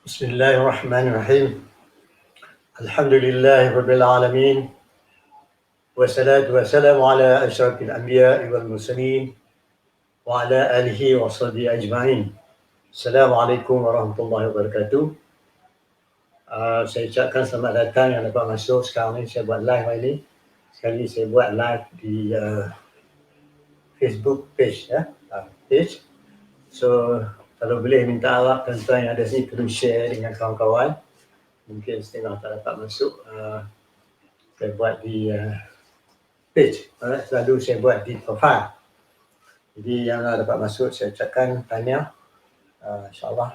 Bismillahirrahmanirrahim. Alhamdulillahirabbil alamin. Wassalatu wassalamu ala asyrafil anbiya'i wal mursalin wa ala alihi wa sahbihi ajma'in. Assalamualaikum warahmatullahi wabarakatuh. Saya ucapkan selamat datang yang dapat masuk sekarang ni. Saya buat live hari ni. Sekali saya buat live di Facebook page page. So kalau boleh minta harap tuan-tuan yang ada sini perlu share dengan kawan-kawan. Mungkin setengah tak dapat masuk. Saya buat di page, selalu saya buat di profile. Jadi yang dapat masuk saya ucapkan tahniah. InsyaAllah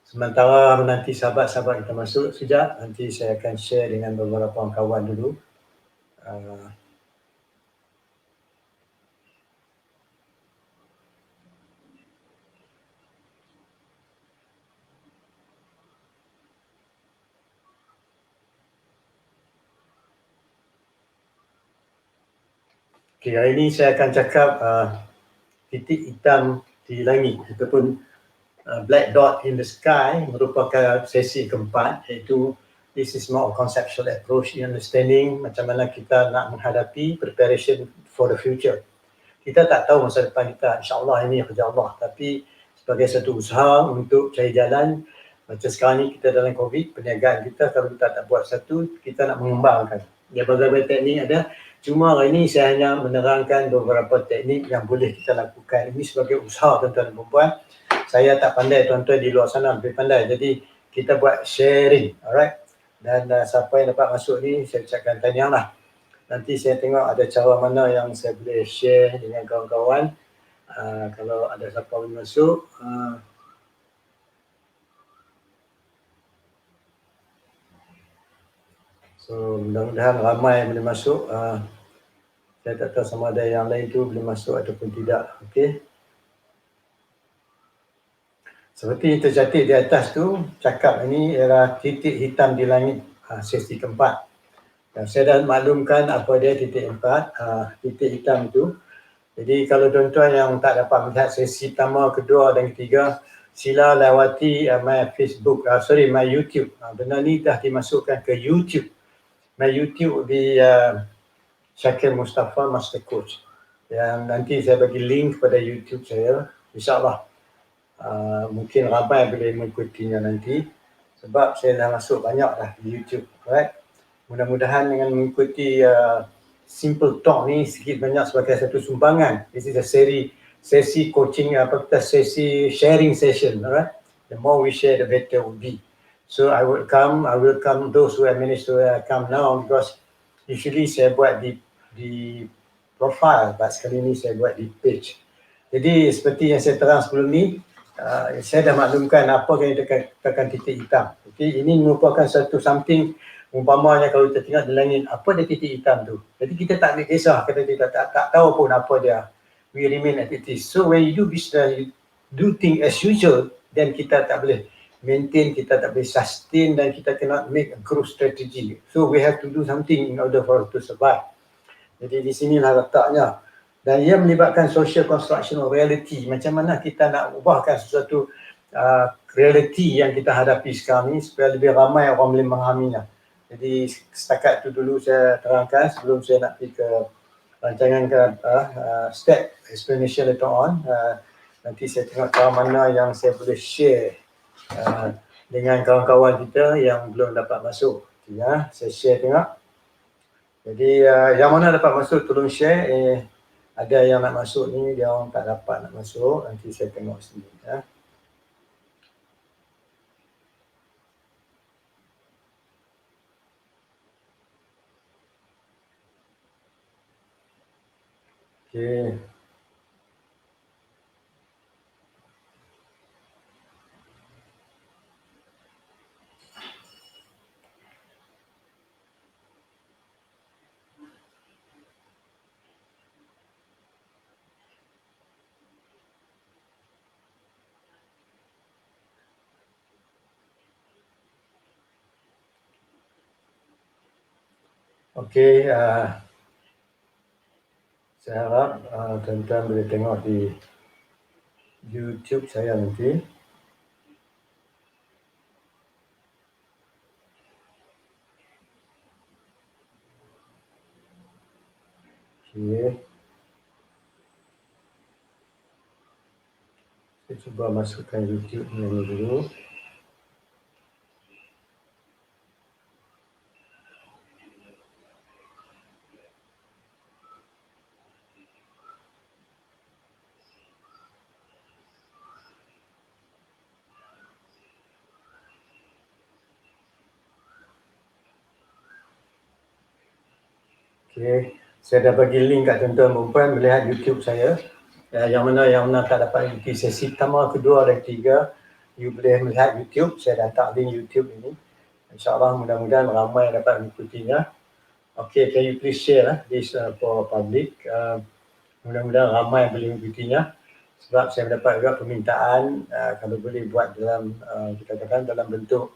sementara menanti sahabat-sahabat kita masuk sekejap, nanti saya akan share dengan beberapa kawan dulu. Okay, hari ini saya akan cakap titik hitam di langit ataupun black dot in the sky merupakan sesi keempat, iaitu this is more conceptual approach in understanding macam mana kita nak menghadapi preparation for the future. Kita tak tahu masa depan kita, insyaAllah ini kerja Allah, tapi sebagai satu usaha untuk cari jalan. Macam sekarang ni kita dalam COVID, perniagaan kita kalau kita tak buat satu, kita nak mengembangkan. Ya, berbagai teknik ada. Cuma hari ini saya hanya menerangkan beberapa teknik yang boleh kita lakukan. Ini sebagai usaha tuan-tuan dan puan-puan. Saya tak pandai, tuan-tuan di luar sana lebih pandai. Jadi kita buat sharing, alright. Dan siapa yang dapat masuk ni, saya ucapkan tahniah lah. Nanti saya tengok ada cara mana yang saya boleh share dengan kawan-kawan. Kalau ada siapa boleh masuk. So mudah-mudahan ramai boleh masuk. Saya tak tahu sama ada yang lain tu boleh masuk ataupun tidak. Okey. Seperti yang tercatat di atas tu, cakap ini ialah titik hitam di langit sesi keempat. Dan saya dah maklumkan apa dia titik hitam itu. Jadi kalau tuan-tuan yang tak dapat melihat sesi pertama, kedua dan ketiga, sila lewati my Facebook, my YouTube. Benda ni dah dimasukkan ke YouTube. My YouTube di Syakir Mustafa Master Coach. Yang nanti saya bagi link pada YouTube saya. InsyaAllah mungkin ramai boleh mengikutinya nanti. Sebab saya dah masuk banyak dah di YouTube. Right? Mudah-mudahan dengan mengikuti Simple Talk ni sikit banyak sebagai satu sumbangan. This is a sesi coaching, sesi sharing session. Alright? The more we share, the better it will be. So I welcome those who have managed to come now, because usually saya buat di profile, but sekali ni saya buat di page. Jadi seperti yang saya terang sebelum ni, saya dah maklumkan apa yang tekan titik hitam. Okay, ini merupakan satu something, umpamanya kalau kita tengok di langit, apa dia titik hitam tu. Jadi kita tak ambil kisah, kita tak tahu pun apa dia. We remain at it is. So when you do business, you do things as usual, then kita tak boleh maintain, kita tak boleh sustain, dan kita cannot make a growth strategy. So we have to do something in order for us to survive. Jadi di sinilah letaknya. Dan ia melibatkan social construction of reality. Macam mana kita nak ubahkan sesuatu reality yang kita hadapi sekarang ni supaya lebih ramai orang boleh memahaminya. Jadi setakat itu dulu saya terangkan sebelum saya nak pergi ke rancangan ke step explanation later on. Nanti saya tengok cara mana yang saya boleh share dengan kawan-kawan kita yang belum dapat masuk. Ya, saya share tengok. Jadi yang mana dapat masuk tolong share. Ada yang nak masuk ni, dia orang tak dapat nak masuk. Nanti saya tengok sini. Ya. Okay. Okey, saya harap tuan-tuan boleh tengok di YouTube saya nanti. Okay. Saya cuba masukkan YouTube ni dulu. Okay. Saya dah bagi link kat tuan-tuan dan puan melihat YouTube saya. Yang mana tak dapat ikuti sesi pertama, kedua dan ketiga, you boleh melihat YouTube. Saya dah letak link YouTube ini. InsyaAllah mudah-mudahan ramai dapat mengikutinya. Okay, can you please share this for public? Mudah-mudahan ramai boleh mengikutinya. Sebab saya mendapat juga permintaan kalau boleh buat dalam, kita katakan dalam bentuk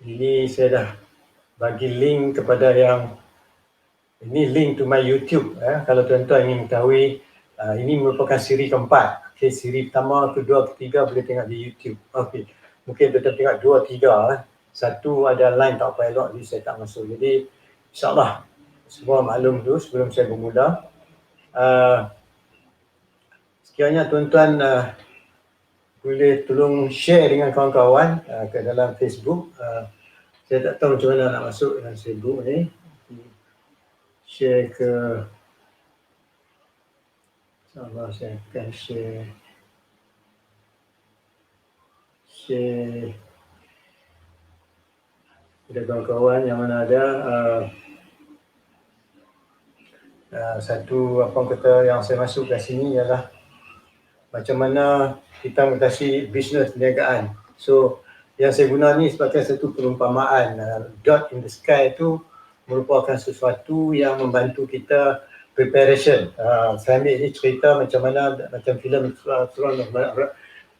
ini saya dah bagi link kepada yang ini link to my YouTube. Kalau tuan-tuan ingin mengetahui, ini merupakan siri keempat. Okay, siri pertama, kedua, ketiga boleh tengok di YouTube. Okay, mungkin tuan-tuan tengok dua, tiga. Satu ada line tak apa elok, jadi saya tak masuk. Jadi insyaAllah semua maklum dulu sebelum saya bermula. Sekiranya tuan-tuan boleh tolong share dengan kawan-kawan ke dalam Facebook. Saya tak tahu macam mana nak masuk dalam Facebook ni. Share ke, insyaAllah saya akan share kepada kawan-kawan yang mana ada satu apa kata yang saya masuk kat sini ialah macam mana kita mengatasi bisnes perniagaan. So yang saya guna ni sebagai satu perumpamaan. Dot in the sky itu merupakan sesuatu yang membantu kita preparation. Saya ambil ini cerita macam mana, macam filem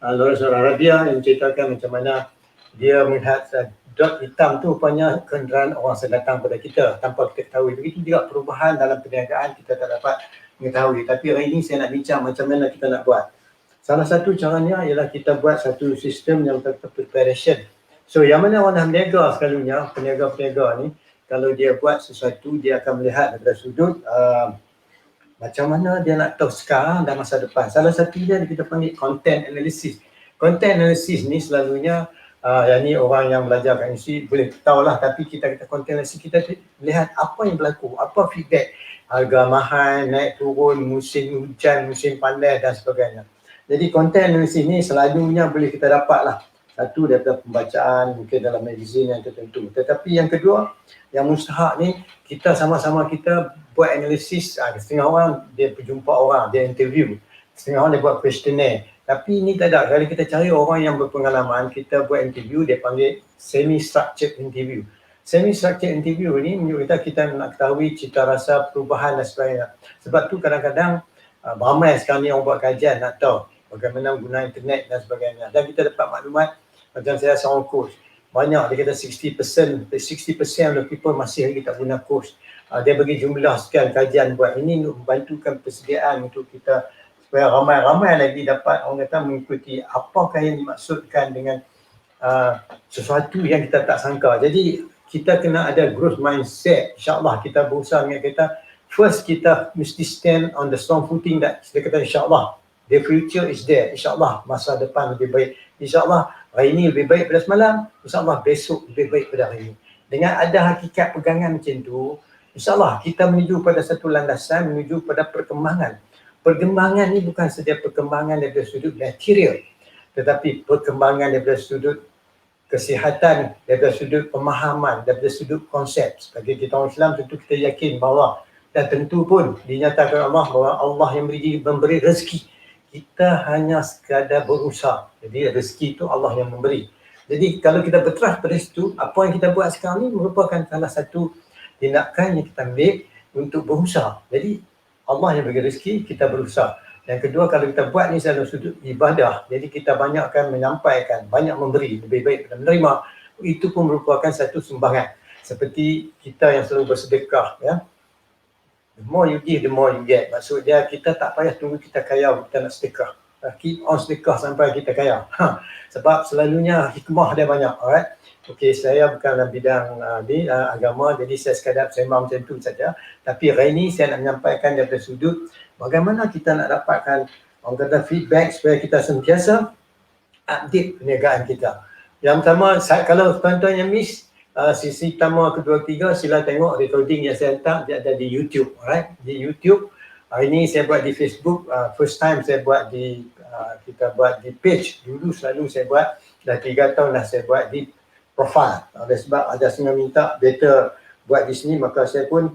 Lawrence Arabia yang menceritakan macam mana dia melihat dot hitam tu rupanya kenderaan orang sedang datang pada kita tanpa kita ketahui. Begitu juga perubahan dalam perniagaan kita tak dapat mengetahui. Tapi hari ini saya nak bincang macam mana kita nak buat. Salah satu caranya ialah kita buat satu sistem yang betul-betul preparation. So yang mana orang dah berniaga selalunya, peniaga-peniaga ni, kalau dia buat sesuatu, dia akan melihat daripada sudut macam mana dia nak tahu sekarang dan masa depan. Salah satu dia kita panggil content analysis. Content analysis ni selalunya yang ni orang yang belajar kat universiti boleh tahu lah, tapi kita content analysis, kita lihat apa yang berlaku, apa feedback, harga mahal, naik turun, musim hujan, musim pandai dan sebagainya. Jadi content analysis ni selalunya boleh kita dapat lah. Satu daripada pembacaan, mungkin dalam magazine yang tertentu. Tetapi yang kedua, yang mustahak ni, kita sama-sama kita buat analisis. Setengah orang dia berjumpa orang, dia interview. Setengah orang dia buat questionnaire. Tapi ni tak ada. Kalau kita cari orang yang berpengalaman, kita buat interview, dia panggil semi-structured interview. Semi-structured interview ni menunjukkan kita nak ketahui cita rasa, perubahan dan sebagainya. Sebab tu kadang-kadang ramai sekarang ni orang buat kajian nak tahu bagaimana guna internet dan sebagainya. Dan kita dapat maklumat, macam saya seorang coach, banyak dia kata 60% of the people masih lagi tak guna coach. Dia bagi jumlah sekian kajian buat. Ini untuk membantukan persediaan untuk kita supaya ramai-ramai lagi dapat orang kata mengikuti apakah yang dimaksudkan dengan sesuatu yang kita tak sangka. Jadi kita kena ada growth mindset. InsyaAllah kita berusaha dengan kita, first kita mesti stand on the strong footing that dia kata insyaAllah the future is there. InsyaAllah masa depan lebih baik. InsyaAllah hari ini lebih baik pada semalam. InsyaAllah besok lebih baik pada hari ini. Dengan ada hakikat pegangan macam tu, InsyaAllah kita menuju pada satu landasan, menuju pada perkembangan. Perkembangan ni bukan saja perkembangan daripada sudut material, tetapi perkembangan daripada sudut kesihatan, daripada sudut pemahaman, daripada sudut konsep. Sebagai kita orang Islam tentu kita yakin bahawa, dan tentu pun dinyatakan Allah bahawa Allah yang memberi rezeki. Kita hanya sekadar berusaha. Jadi rezeki itu Allah yang memberi. Jadi kalau kita berterus pada situ, apa yang kita buat sekarang ni merupakan salah satu tindakan yang kita ambil untuk berusaha. Jadi Allah yang bagi rezeki, kita berusaha. Yang kedua, kalau kita buat ni dalam sudut ibadah, jadi kita banyakkan menyampaikan, banyak memberi, lebih baik daripada menerima. Itu pun merupakan satu sumbangan. Seperti kita yang selalu bersedekah, ya. The more you give, the more you get. Maksudnya kita tak payah tunggu kita kaya, kita nak sedekah. Keep on sedekah sampai kita kaya. Sebab selalunya hikmah dia banyak. Alright? Okey, saya bukan dalam bidang agama, jadi saya sekadar sembang macam tu saja. Tapi hari ini saya nak menyampaikan daripada sudut bagaimana kita nak dapatkan orang kata feedback supaya kita sentiasa update perniagaan kita. Yang pertama, kalau tuan-tuan yang miss sesi pertama, kedua, ketiga, sila tengok recording yang saya hantar, dia ada di YouTube, alright? Di YouTube. Hari ini saya buat di Facebook, first time saya buat kita buat di page. Dulu selalu saya buat, dah 3 tahun dah saya buat di profile. Oleh sebab ada semua minta better buat di sini, maka saya pun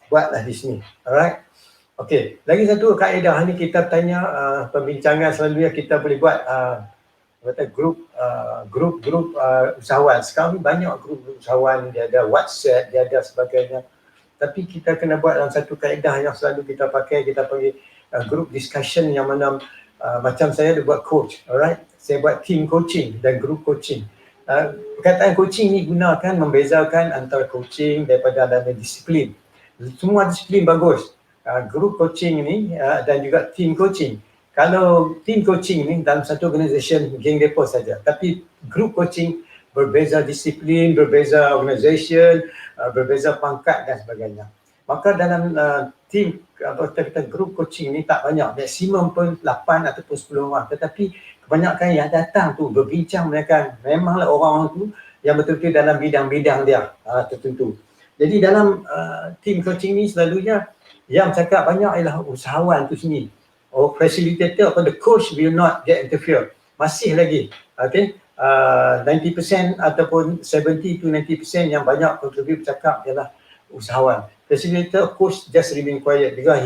buatlah di sini. Alright. Okey, lagi satu kaedah ni kita tanya pembincangan selalunya kita boleh buat grup usahawan. Sekarang ni banyak grup usahawan, dia ada WhatsApp, dia ada sebagainya. Tapi kita kena buat dalam satu kaedah yang selalu kita pakai, kita panggil group discussion yang mana macam saya ada buat coach, alright. Saya buat team coaching dan group coaching. Perkataan coaching ni gunakan membezakan antara coaching daripada dalam disiplin. Semua disiplin bagus. Group coaching ni dan juga team coaching. Kalau team coaching ni dalam satu organisation, geng depa saja. Tapi group coaching berbeza disiplin, berbeza organisation, berbeza pangkat dan sebagainya. Maka dalam team kita group coaching ni tak banyak, maksimum pun 8 ataupun 10 orang. Tetapi kebanyakan yang datang tu berbincang mereka memanglah orang tu yang betul-betul dalam bidang-bidang dia tertentu. Jadi dalam team coaching ni selalunya yang cakap banyak ialah usahawan tu sendiri. Facilitator atau the coach will not get interfere. Masih lagi, okay? 90% ataupun 70 to 90% yang banyak contribute bercakap ialah usahawan. Facilitator, coach just remain quiet because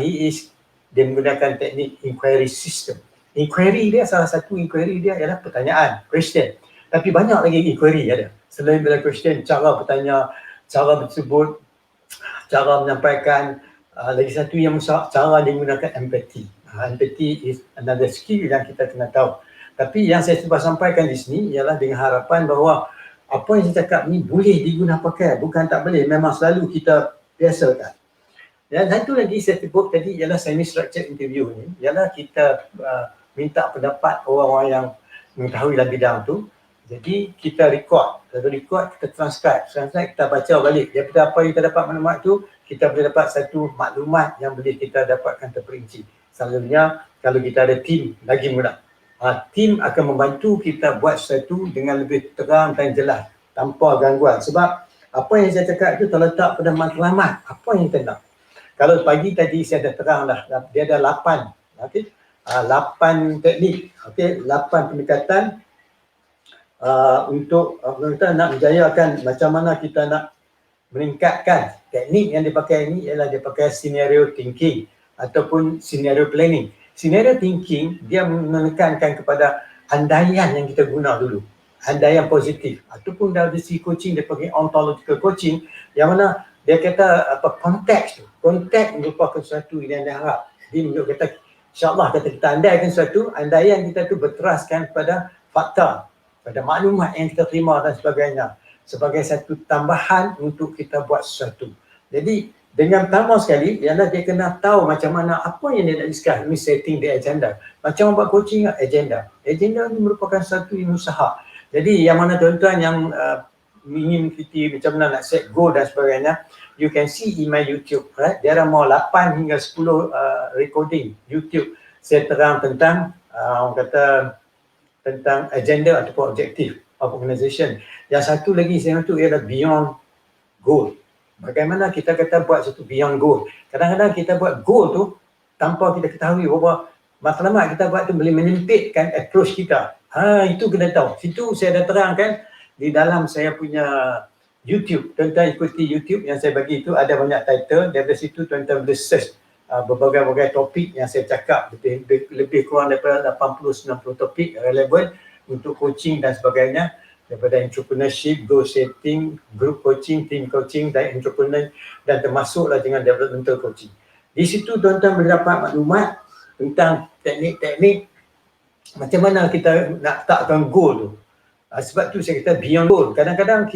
dia menggunakan teknik inquiry system. Inquiry dia, salah satu inquiry dia ialah pertanyaan, question. Tapi banyak lagi inquiry ada. Selain daripada question, cara bertanya, cara bersebut, cara menyampaikan, lagi satu yang cara dia menggunakan empathy. Empathy is another skill yang kita kena tahu. Tapi yang saya cuba sampaikan di sini ialah dengan harapan bahawa apa yang saya cakap ni boleh diguna pakai, bukan tak boleh, memang selalu kita biasakan. Dan satu lagi saya sebut tadi ialah semi-structured interview ni, ialah kita minta pendapat orang-orang yang mengetahui dalam bidang tu. Jadi kita record, lalu record kita transcribe, kita baca balik. Daripada apa yang kita dapat maklumat tu, kita boleh dapat satu maklumat yang boleh kita dapatkan terperinci. Selalunya kalau kita ada team, lagi mudah. Team akan membantu kita buat sesuatu dengan lebih terang dan jelas tanpa gangguan. Sebab apa yang saya cakap itu terletak pada matlamat, apa yang kita nak. Kalau pagi tadi saya dah terang dah, dia ada 8, okay? 8 teknik, okay? 8 pendekatan untuk kita nak menjayakan macam mana kita nak meningkatkan. Teknik yang dipakai ini ialah dia pakai scenario thinking ataupun scenario planning. Scenario thinking dia menekankan kepada andaian yang kita guna dulu, andaian positif, ataupun dalam sisi coaching dia panggil ontological coaching yang mana dia kata konteks tu, konteks merupakan sesuatu yang dia harap. Dia menunjuk kata insyaAllah kata kita andaikan sesuatu, andaian kita tu berteraskan pada fakta, pada maklumat yang kita terima dan sebagainya sebagai satu tambahan untuk kita buat sesuatu. Jadi dengan pertama sekali ialah dia kena tahu macam mana apa yang dia nak discuss, ini setting the agenda. Macam buat coaching, agenda. Agenda ni merupakan satu yang usaha. Jadi yang mana tuan-tuan yang ingin kita macam mana nak set goal dan sebagainya, you can see in my YouTube, right? There are more 8 hingga 10 recording YouTube. Saya terang tentang orang kata tentang agenda ataupun objektif of organisation. Yang satu lagi saya tu ialah beyond goal. Bagaimana kita kata buat satu beyond goal. Kadang-kadang kita buat goal tu tanpa kita ketahui bahawa matlamat kita buat tu boleh menyempitkan approach kita. Itu kena tahu. Situ saya dah terangkan di dalam saya punya YouTube. Tuan-tuan ikuti YouTube yang saya bagi itu ada banyak title. Dari situ tuan-tuan boleh search berbagai-bagai topik yang saya cakap. Lebih kurang daripada 80-90 topik relevan untuk coaching dan sebagainya. Daripada entrepreneurship, goal setting, group coaching, team coaching dan entrepreneur dan termasuklah dengan developmental coaching. Di situ tuan-tuan boleh dapat maklumat tentang teknik-teknik macam mana kita nak letakkan goal tu. Sebab tu saya kata beyond goal. Kadang-kadang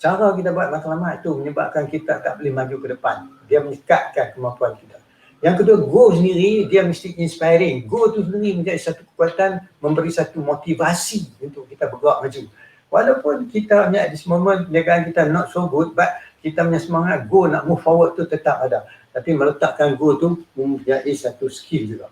cara kita buat matlamat tu menyebabkan kita tak boleh maju ke depan. Dia meningkatkan kemampuan kita. Yang kedua, goal sendiri dia mesti inspiring. Goal tu sendiri menjadi satu kekuatan, memberi satu motivasi untuk kita bergerak maju. Walaupun kita punya at this moment perniagaan kita not so good, but kita punya semangat go nak move forward tu tetap ada. Tapi meletakkan go tu mempunyai satu skill juga.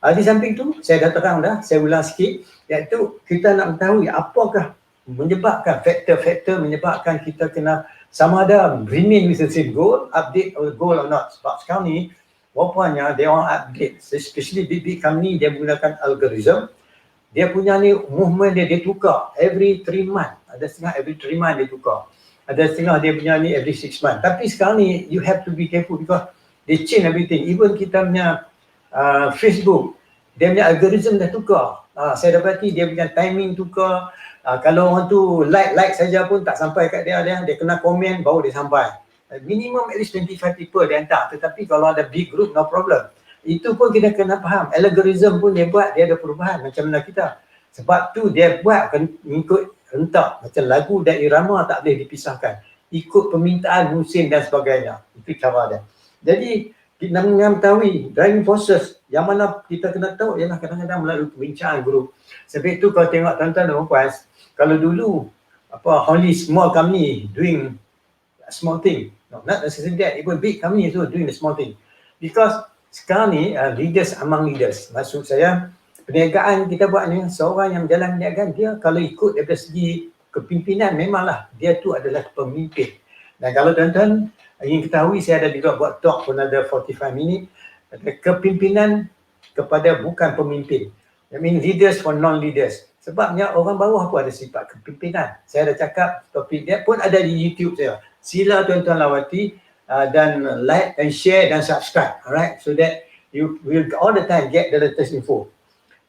Di samping tu, saya dah terang dah, saya ulang sikit, iaitu kita nak mengetahui apakah menyebabkan faktor-faktor menyebabkan kita kena sama ada remain with the same goal, update or goal or not. Sebab sekarang ni, rupanya dia orang update, especially big company dia menggunakan algorithm. Dia punya ni movement dia tukar every 3 month. Ada setengah every 3 month dia tukar. Ada setengah dia punya ni every 6 month. Tapi sekarang ni you have to be careful because they change everything. Even kita punya Facebook, dia punya algorithm dah tukar. Saya dapati dia punya timing tukar. Kalau orang tu like saja pun tak sampai kat dia kena komen baru dia sampai. Minimum at least 25 people dia hantar. Tetapi kalau ada big group, no problem. Itu pun kita kena faham. Algorithm pun dia buat, dia ada perubahan macam mana kita. Sebab tu dia buat mengikut rentak. Macam lagu dan irama tak boleh dipisahkan. Ikut permintaan musim dan sebagainya. Itu cara dia. Jadi kita mengetahui driving forces yang mana kita kena tahu ialah kadang-kadang melalui perbincangan guru. Sebab itu kalau tengok tuan-tuan dan puan, kalau dulu only small company doing small thing. No, not necessarily that. Even big company also doing the small thing. Because sekarang ni leaders among leaders. Maksud saya perniagaan kita buat ni, seorang yang berjalan perniagaan dia kalau ikut daripada segi kepimpinan memanglah dia tu adalah pemimpin. Dan kalau tuan-tuan ingin ketahui, saya ada juga buat talk pun ada 45 minit. Kepimpinan kepada bukan pemimpin. I mean leaders for non-leaders. Sebabnya orang bawah pun ada sifat kepimpinan. Saya dah cakap topik dia pun ada di YouTube saya. Sila tuan-tuan lawati dan like and share dan subscribe. Alright, so that you will all the time get the latest info.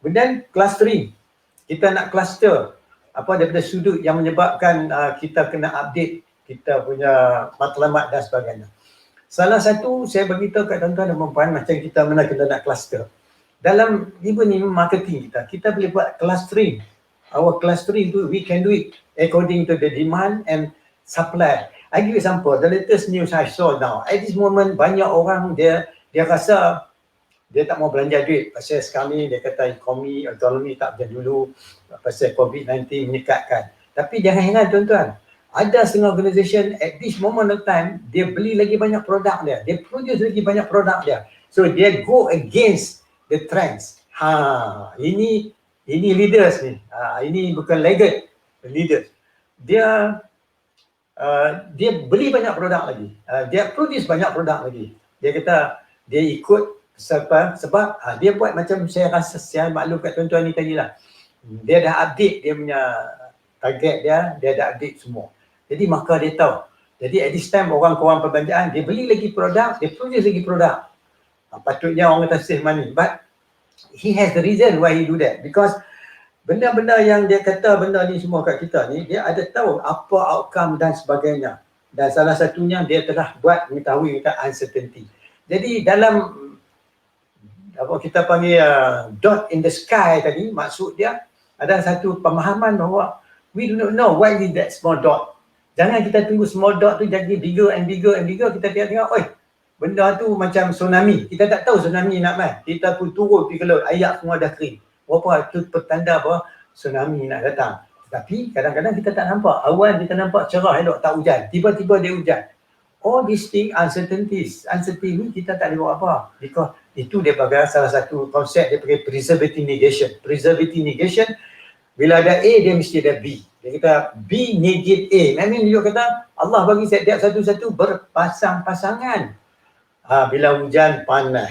Kemudian clustering. Kita nak cluster daripada sudut yang menyebabkan kita kena update kita punya matlamat dan sebagainya. Salah satu saya beritahu kat tuan-tuan dan puan macam kita mana kita nak cluster. Dalam even marketing kita boleh buat clustering. Our clustering tu we can do it according to the demand and supply. I give example, the latest news I saw now. At this moment banyak orang dia rasa dia tak mau belanja duit pasal sekarang ni dia kata ekonomi tak macam dulu pasal COVID-19 menyekatkan. Tapi jangan heran tuan-tuan, ada setengah organisation at this moment of time dia beli lagi banyak produk dia, dia produce lagi banyak produk dia. So dia go against the trends. Ini leaders ni. Ini bukan laggard, leaders. Dia beli banyak produk lagi. Dia produce banyak produk lagi. Dia kata dia ikut sebab dia buat macam saya rasa saya maklum kat tuan-tuan ni tadi lah. Dia dah update dia punya target dia dah update semua. Jadi maka dia tahu. Jadi at this time orang-orang perbelanjaan dia beli lagi produk, dia produce lagi produk. Patutnya orang kata save money. But he has the reason why he do that. Because benda-benda yang dia kata benda ni semua kat kita ni, dia ada tahu apa outcome dan sebagainya. Dan salah satunya dia telah buat mengetahui kita uncertainty. Jadi dalam kita panggil dot in the sky tadi, maksud dia ada satu pemahaman bahawa we do not know why is that small dot. Jangan kita tunggu small dot tu jadi bigger and bigger and bigger. Kita tengok, benda tu macam tsunami. Kita tak tahu tsunami nak main. Kita pun turun pergi ke laut, air semua dah kering. Berapa itu pertanda bahawa tsunami nak datang. Tapi kadang-kadang kita tak nampak. Awan kita nampak cerah elok, tak hujan. Tiba-tiba dia hujan. All these things, uncertainties. Uncertainty ni kita tak boleh buat apa. Because itu dia pakai salah satu konsep dia pakai preservative negation. Preservative negation, bila ada A dia mesti ada B. Dia kata B negate A. I mean dia kata Allah bagi setiap satu-satu berpasang-pasangan. Bila hujan panas.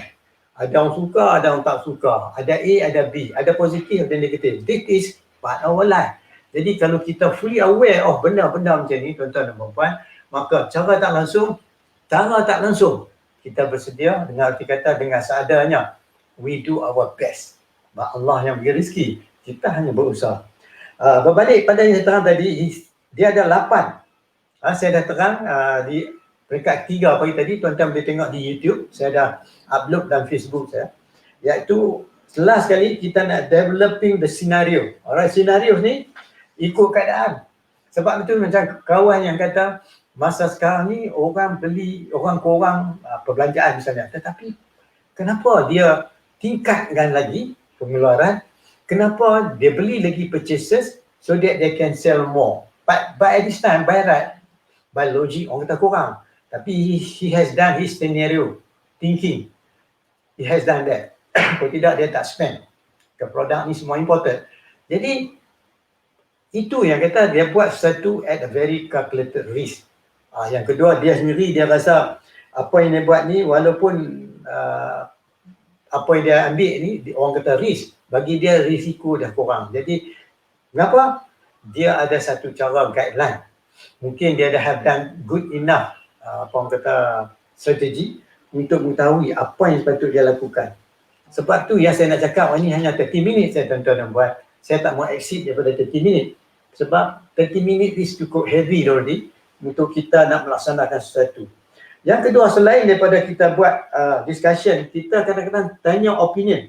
Ada orang suka, ada orang tak suka. Ada A, ada B. Ada positif dan negatif. This is part of our life. Jadi kalau kita fully aware of benda-benda macam ni tuan-tuan dan puan-puan, maka cara tak langsung kita bersedia dengan arti kata dengan seadanya. We do our best. Allah yang beri rezeki. Kita hanya berusaha. Berbalik pada yang saya terang tadi, dia ada 8. Saya dah terang di peringkat 3 pagi tadi, tuan-tuan boleh tengok di YouTube. Saya dah upload dalam Facebook saya. Iaitu last sekali kita nak developing the scenario. Alright, scenario ni ikut keadaan. Sebab itu macam kawan yang kata masa sekarang ni orang kurang perbelanjaan misalnya. Tetapi kenapa dia tingkatkan lagi pengeluaran? Kenapa dia beli lagi purchases? so that they can sell more. But at this time, by right, by logic, orang kata kurang. Tapi he has done his scenario thinking. He has done that. Kalau tidak, dia tak spend. Ke produk ni semua important. Jadi, itu yang kata dia buat sesuatu at a very calculated risk. Yang kedua, dia sendiri dia rasa apa yang dia buat ni walaupun apa yang dia ambil ni orang kata risk, bagi dia risiko dah kurang. Jadi kenapa? Dia ada satu cara guideline. Mungkin dia dah have done good enough apa orang kata strategi untuk mengetahui apa yang sepatutnya dia lakukan. Sebab tu yang saya nak cakap ini hanya 30 minit saya tuan-tuan buat. Saya tak mau exceed daripada 30 minit. Sebab 30 minit is cukup heavy already untuk kita nak melaksanakan sesuatu. Yang kedua, selain daripada kita buat discussion, kita kadang-kadang tanya opinion.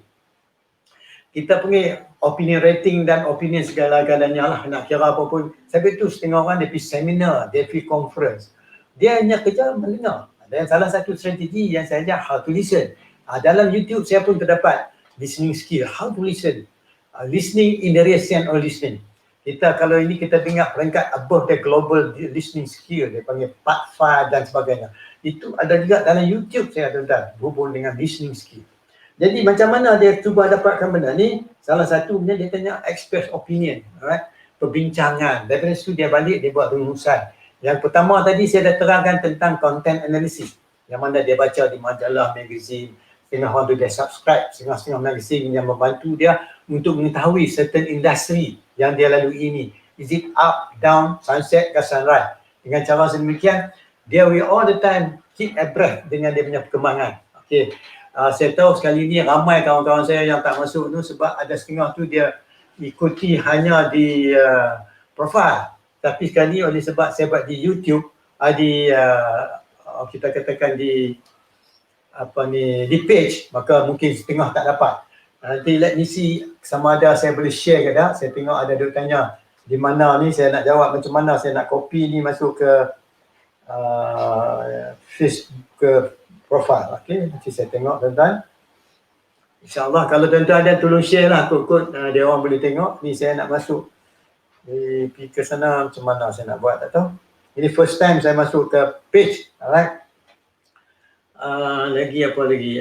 Kita punya opinion rating dan opinion segala-galanya lah, nak kira apa pun. Sebab tu setengah orang dia pergi seminar, dia pergi conference. Dia hanya kerja mendengar. Dan salah satu strategi yang saya ajar, how to listen. Dalam YouTube saya pun terdapat listening skill, how to listen. Listening in the direction of listening. Kita kalau ini kita dengar peringkat above the global listening skill, dia panggil part 5 dan sebagainya. Itu ada juga dalam YouTube saya tuan-tuan, berhubung dengan listening skill. Jadi macam mana dia cuba dapatkan benda ni? Salah satunya dia tanya express opinion, alright? Perbincangan. Daripada situ dia balik, dia buat rumusan. Yang pertama tadi saya dah terangkan tentang content analysis. Yang mana dia baca di majalah, magazine, setengah orang tu dia subscribe, setengah-setengah magazine yang membantu dia untuk mengetahui certain industri yang dia lalui ini. Is it up, down, sunset ke sunrise? Dengan cara sedemikian, dia will all the time keep abreast dengan dia punya perkembangan. Okay. Saya tahu sekali ni ramai kawan-kawan saya yang tak masuk tu sebab ada setengah tu dia ikuti hanya di profile. Tapi sekali ni oleh sebab saya buat di YouTube, kita katakan di di page, maka mungkin setengah tak dapat. Nanti let me see sama ada saya boleh share ke tak. Saya tengok ada duk tanya di mana ni, saya nak jawab macam mana saya nak copy ni masuk ke Facebook ke profile. Okey, nanti saya tengok tuan-tuan. InsyaAllah kalau tuan-tuan ada tolong share lah kot-kot dia orang boleh tengok. Ni saya nak masuk pergi ke sana macam mana saya nak buat tak tahu. Ini first time saya masuk ke page. Alright. Lagi apa lagi?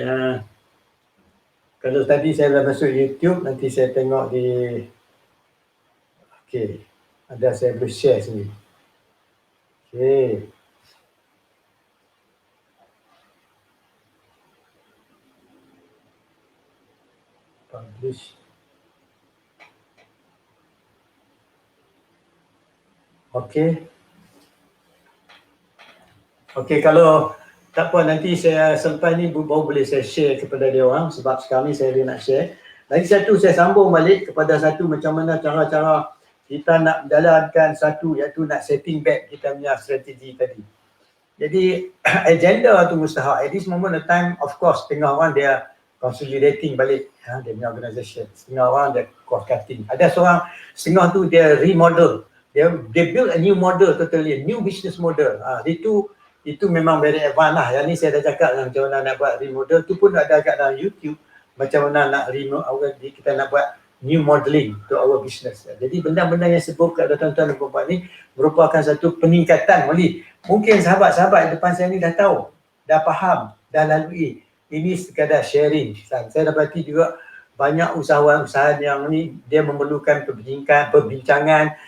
Kalau tadi saya dah masuk YouTube, nanti saya tengok di ada saya boleh share sini. Publish. Kalau tak apa, nanti saya selepas ni baru boleh saya share kepada dia orang sebab sekarang ni saya nak share. Lagi satu saya sambung balik kepada satu macam mana cara-cara kita nak jalankan satu, iaitu nak setting back kita punya strategi tadi. Jadi agenda tu mustahak. At this moment of time, of course, setengah orang dia consolidating balik dia punya organisation. Setengah orang dia cost cutting. Ada seorang, setengah tu dia remodel. Dia build a new model totally, a new business model. Itu memang very advanced lah. Yang ni saya dah cakap macam mana nak buat remodel. Tu pun ada kat dalam YouTube. Macam mana nak kita nak buat new modeling to our business. Jadi benda-benda yang sebut kat tuan-tuan dan puan-puan ni merupakan satu peningkatan. Mungkin sahabat-sahabat depan saya ni dah tahu, dah faham, dah lalui. Ini sekadar sharing. Saya dapati juga banyak usahawan-usahawan yang ni dia memerlukan perbincangan,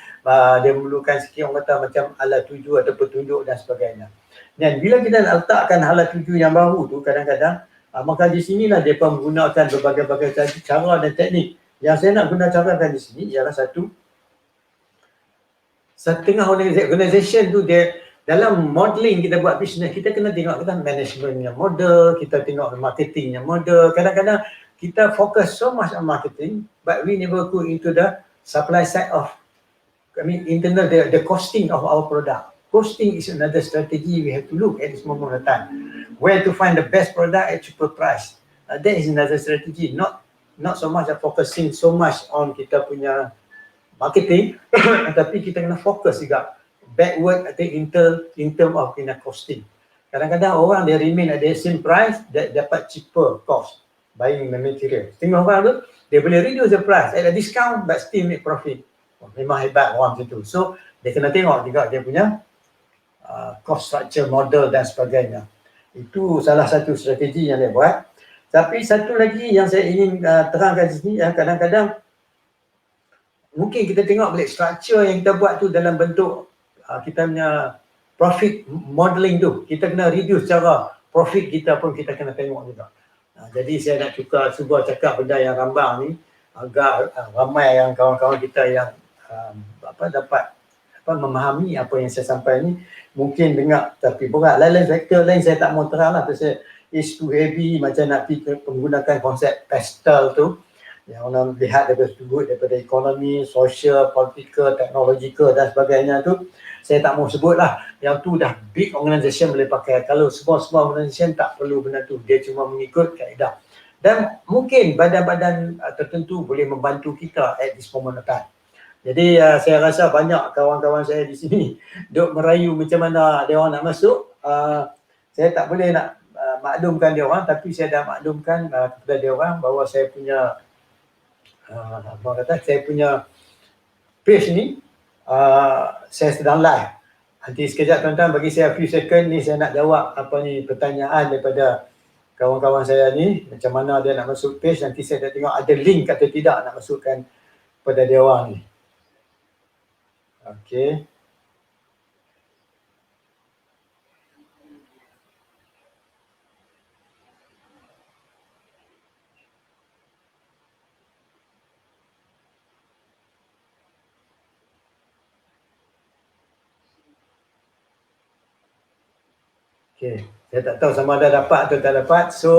dia memerlukan sikit orang kata macam alat tuju atau petunjuk dan sebagainya. Dan bila kita nak letakkan alat tuju yang baru tu kadang-kadang, maka di sinilah mereka menggunakan berbagai-bagai cara dan teknik. Yang saya nak guna carakan di sini ialah setengah organisation tu dia dalam modeling kita buat bisnes, kita kena tengok kita managementnya model, kita tengok marketingnya model. Kadang-kadang kita fokus so much on marketing but we never go into the supply side of internal the costing of our product. Costing is another strategy we have to look at this moment of time. Where to find the best product at cheaper price. That is another strategy. Not so much focusing so much on kita punya marketing, tapi kita kena fokus juga backward in term of costing. Kadang-kadang orang dia remain at the same price, dia dapat cheaper cost buying the material. Tengok orang tu, dia boleh reduce the price at a discount but still make profit. memang hebat orang macam tu. So dia kena tengok juga dia punya cost structure model dan sebagainya. Itu salah satu strategi yang dia buat. Tapi satu lagi yang saya ingin terangkan di sini, kadang-kadang mungkin kita tengok balik structure yang kita buat tu dalam bentuk kita punya profit modeling tu. Kita kena reduce cara profit kita pun kita kena tengok juga. Jadi saya nak cuba cakap benda yang rambang ni agar ramai yang kawan-kawan kita yang dapat memahami apa yang saya sampai ni. Mungkin dengar tapi berat. Lain-lain faktor lain saya tak mau terang lah. Pasal it's too heavy macam nak menggunakan konsep pastel tu. Yang orang lihat daripada ekonomi, sosial, politikal, teknologikal dan sebagainya tu. Saya tak mau sebut lah. Yang tu dah big organisation boleh pakai. Kalau semua organisation tak perlu benda tu. Dia cuma mengikut kaedah. Dan mungkin badan-badan tertentu boleh membantu kita at this moment of time. Jadi saya rasa banyak kawan-kawan saya di sini duk merayu macam mana dia orang nak masuk. Saya tak boleh nak maklumkan dia orang, tapi saya dah maklumkan kepada dia orang bahawa saya punya saya punya page ni saya sedang live. Nanti sekejap tuan-tuan bagi saya few second ni saya nak jawab pertanyaan daripada kawan-kawan saya ni, macam mana dia nak masuk page. Nanti saya nak tengok ada link atau tidak nak masukkan pada dia orang ni. Okey. Okey, saya tak tahu sama ada dapat atau tak dapat. So,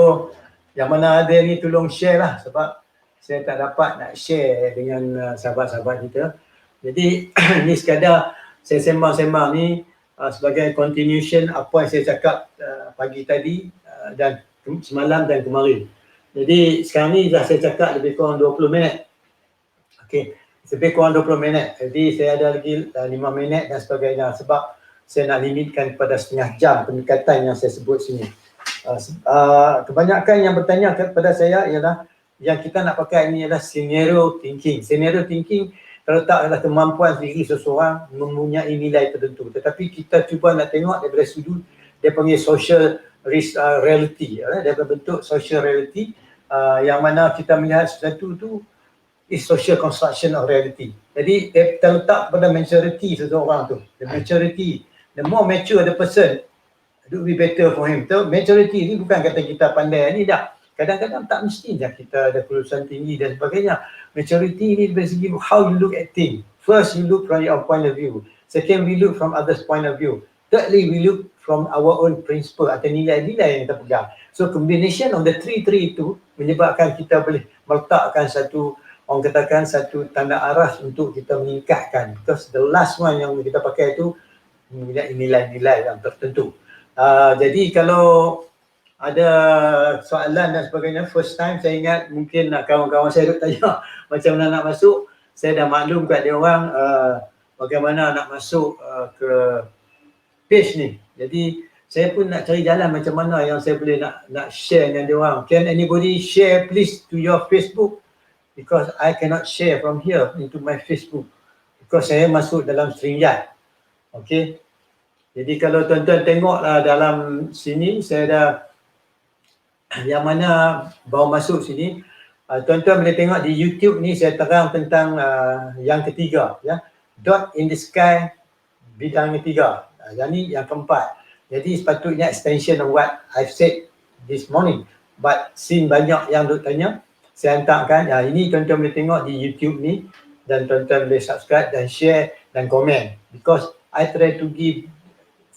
yang mana ada ni tolong share lah sebab saya tak dapat nak share dengan sahabat-sahabat kita. Jadi ni sekadar saya sembang-sembang ni sebagai continuation apa yang saya cakap pagi tadi dan semalam dan kemarin. Jadi sekarang ni dah saya cakap lebih kurang 20 minit. Okey, lebih kurang 20 minit. Jadi saya ada lagi 5 minit dan sebagainya sebab saya nak limitkan kepada setengah jam pendekatan yang saya sebut sini. Kebanyakan yang bertanya kepada saya ialah yang kita nak pakai ini adalah scenario thinking. Scenario thinking terletak adalah kemampuan diri seseorang mempunyai nilai tertentu. Tetapi kita cuba nak tengok daripada sudut dia panggil social reality. Dia berbentuk social reality yang mana kita melihat sesuatu tu is social construction of reality. Jadi dia terletak pada maturity seseorang tu. The maturity, the more mature the person, it will be better for him. So maturity ni bukan kata kita pandai ni dah. Kadang-kadang tak mesti dah kita ada kelulusan tinggi dan sebagainya. Maturity ni dari segi how you look at things. First you look from your point of view. Second we look from others' point of view. Thirdly we look from our own principle atau nilai-nilai yang kita pegang. So combination of the three itu menyebabkan kita boleh meletakkan satu, orang katakan satu tanda arah untuk kita meningkatkan. Because the last one yang kita pakai itu nilai-nilai yang tertentu. Jadi kalau ada soalan dan sebagainya, first time saya ingat mungkin kawan-kawan saya duk tanya macam mana nak masuk. Saya dah maklum kat dia orang bagaimana nak masuk ke page ni. Jadi saya pun nak cari jalan macam mana yang saya boleh nak share dengan dia orang. Can anybody share please to your Facebook? Because I cannot share from here into my Facebook. Because saya masuk dalam StreamYard. Okay. Jadi kalau tuan-tuan tengoklah dalam sini, saya dah yang mana baru masuk sini, tuan-tuan boleh tengok di YouTube ni saya terang tentang yang ketiga, ya, dot in the sky bidang ketiga. Yang ni yang keempat. Jadi sepatutnya extension of what I've said this morning. But since banyak yang duk tanya, saya hantarkan. Ini tuan-tuan boleh tengok di YouTube ni dan tuan-tuan boleh subscribe dan share dan komen. Because I try to give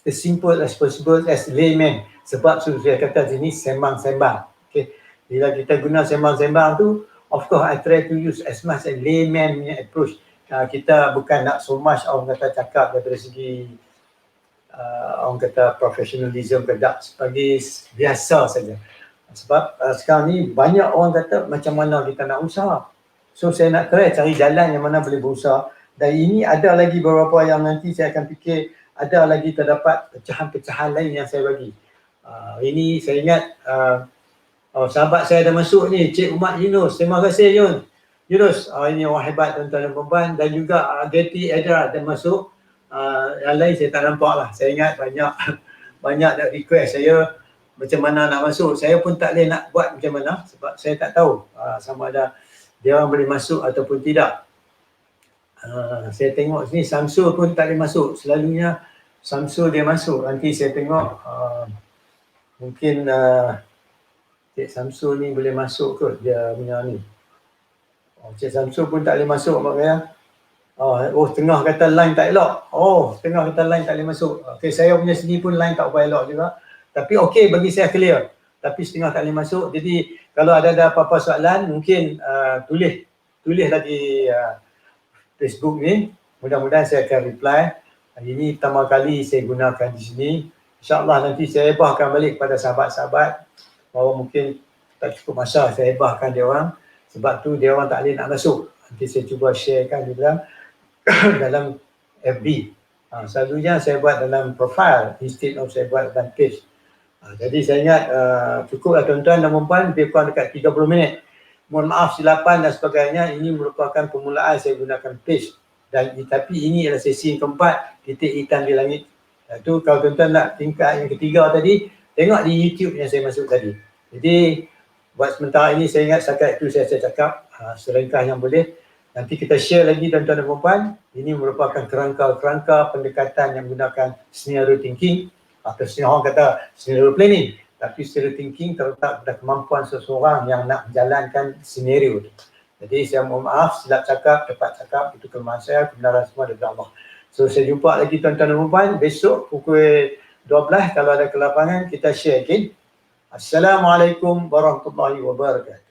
the simple as possible as layman. Sebab saya kata sini sembang-sembang. Okay. Bila kita guna sembang-sembang tu, of course I try to use as much as layman punya approach. Kita bukan nak so much orang kata cakap daripada segi orang kata professionalism ke tak, sebagai biasa saja. Sebab sekarang ni banyak orang kata macam mana kita nak usaha. So saya nak try cari jalan yang mana boleh berusaha. Dan ini ada lagi beberapa yang nanti saya akan fikir ada lagi terdapat pecahan-pecahan lain yang saya bagi. Ini saya ingat sahabat saya dah masuk ni, Cik Umar Yunus. Terima kasih Yun. Yunus, ini orang hebat tuan-tuan dan puan dan juga Getty Edra termasuk. Yang lain saya tak nampak lah. Saya ingat banyak banyak nak request saya macam mana nak masuk. Saya pun tak boleh nak buat macam mana sebab saya tak tahu sama ada dia orang boleh masuk ataupun tidak. Saya tengok sini Samsul pun tak boleh masuk. Selalunya Samsul dia masuk. Nanti saya tengok mungkin Cik Samsul ni boleh masuk ke dia punya ni. Cik Samsul pun tak boleh masuk maknanya. Tengah kata line tak elok. Tengah kata line tak boleh masuk. Okey, saya punya sini pun line tak boleh elok juga. Tapi okey, bagi saya clear. Tapi setengah tak boleh masuk. Jadi kalau ada apa-apa soalan mungkin tulis lagi Facebook ni. Mudah-mudahan saya akan reply. Hari ini pertama kali saya gunakan di sini. InsyaAllah nanti saya hebahkan balik kepada sahabat-sahabat bahawa mungkin tak cukup masa saya hebahkan dia orang. Sebab tu dia orang tak boleh nak masuk. Nanti saya cuba sharekan di dalam FB. Selalunya saya buat dalam profile instead of saya buat dalam page. Jadi saya ingat cukuplah tuan-tuan dan puan-puan, lebih kurang dekat 30 minit. Mohon maaf silapan dan sebagainya, ini merupakan permulaan saya gunakan page. Tapi ini adalah sesi yang keempat, titik hitam di langit. Itu kalau tuan-tuan nak tingkat yang ketiga tadi, tengok di YouTube yang saya masuk tadi. Jadi buat sementara ini saya ingat setakat itu saya cakap serengkah yang boleh. Nanti kita share lagi tuan-tuan dan puan-puan. Ini merupakan kerangka-kerangka pendekatan yang menggunakan scenario thinking atau orang kata scenario planning. Tapi scenario thinking terletak pada kemampuan seseorang yang nak menjalankan scenario itu. Jadi saya mohon maaf, silap cakap, tepat cakap, itu kelemahan saya, kebenaran semua daripada Allah. So saya jumpa lagi tuan-tuan dan puan-puan besok pukul 12 kalau ada kelapangan kita share again. Assalamualaikum warahmatullahi wabarakatuh.